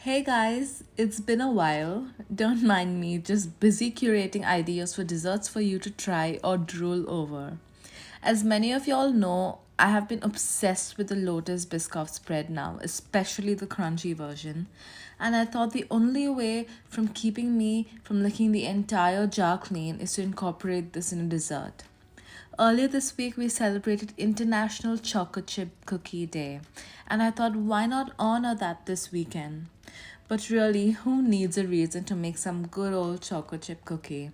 Hey guys, it's been a while. Don't mind me, just busy curating ideas for desserts for you to try or drool over. As many of y'all know, I have been obsessed with the Lotus Biscoff Spread now, especially the crunchy version. And I thought the only way from keeping me from licking the entire jar clean is to incorporate this in a dessert. Earlier this week, we celebrated International Chocochip Cookie Day, and I thought, why not honor that this weekend? But really, who needs a reason to make some good old chocolate chip cookie?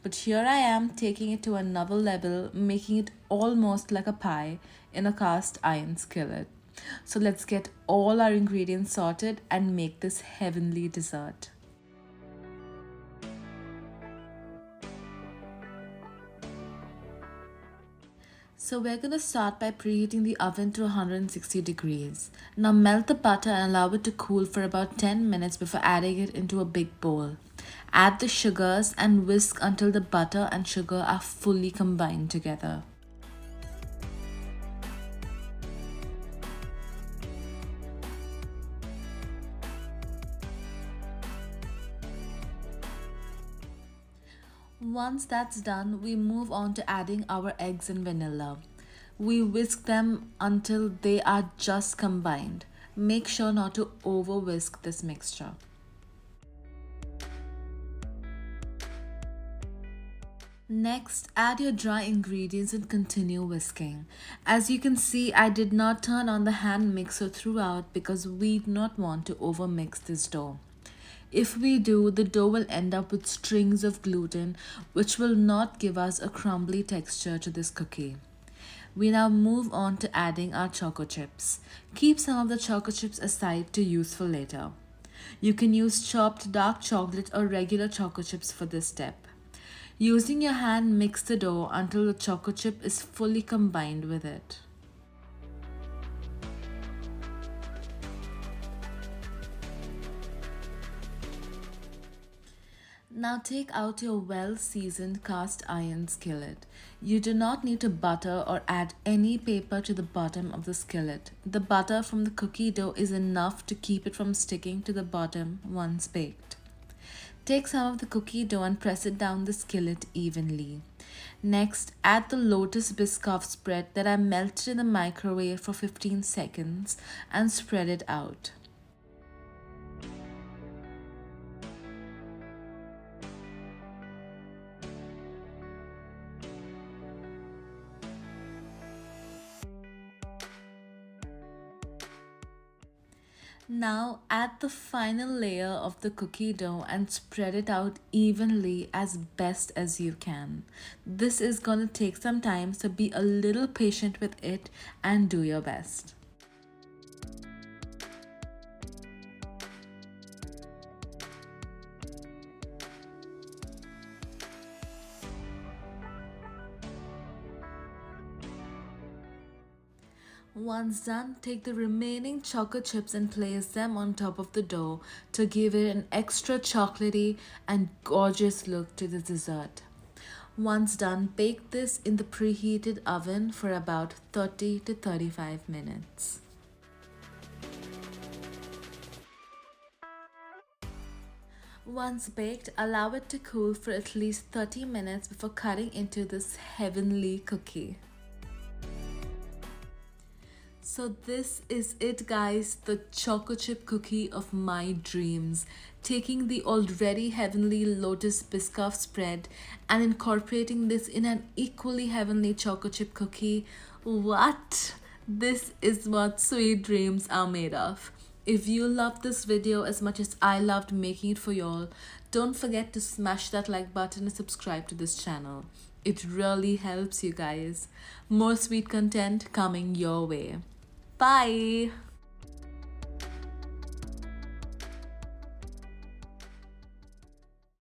But here I am taking it to another level, making it almost like a pie in a cast iron skillet. So let's get all our ingredients sorted and make this heavenly dessert. So we're going to start by preheating the oven to 160 degrees. Now melt the butter and allow it to cool for about 10 minutes before adding it into a big bowl. Add the sugars and whisk until the butter and sugar are fully combined together. Once that's done, we move on to adding our eggs and vanilla. We whisk them until they are just combined. Make sure not to over whisk this mixture. Next, add your dry ingredients and continue whisking. As you can see, I did not turn on the hand mixer throughout because we do not want to overmix this dough. If we do, the dough will end up with strings of gluten, which will not give us a crumbly texture to this cookie. We now move on to adding our choco chips. Keep some of the choco chips aside to use for later. You can use chopped dark chocolate or regular choco chips for this step. Using your hand, mix the dough until the choco chip is fully combined with it. Now take out your well-seasoned cast iron skillet. You do not need to butter or add any paper to the bottom of the skillet. The butter from the cookie dough is enough to keep it from sticking to the bottom once baked. Take some of the cookie dough and press it down the skillet evenly. Next, add the Lotus Biscoff spread that I melted in the microwave for 15 seconds and spread it out. Now add the final layer of the cookie dough and spread it out evenly as best as you can. This is gonna take some time, so be a little patient with it and do your best. Once done, take the remaining chocolate chips and place them on top of the dough to give it an extra chocolatey and gorgeous look to the dessert. Once done, bake this in the preheated oven for about 30 to 35 minutes. Once baked, allow it to cool for at least 30 minutes before cutting into this heavenly cookie. So this is it guys, the choco chip cookie of my dreams. Taking the already heavenly Lotus Biscoff spread and incorporating this in an equally heavenly choco chip cookie. What? This is what sweet dreams are made of. If you loved this video as much as I loved making it for y'all, don't forget to smash that like button and subscribe to this channel. It really helps you guys. More sweet content coming your way. Bye!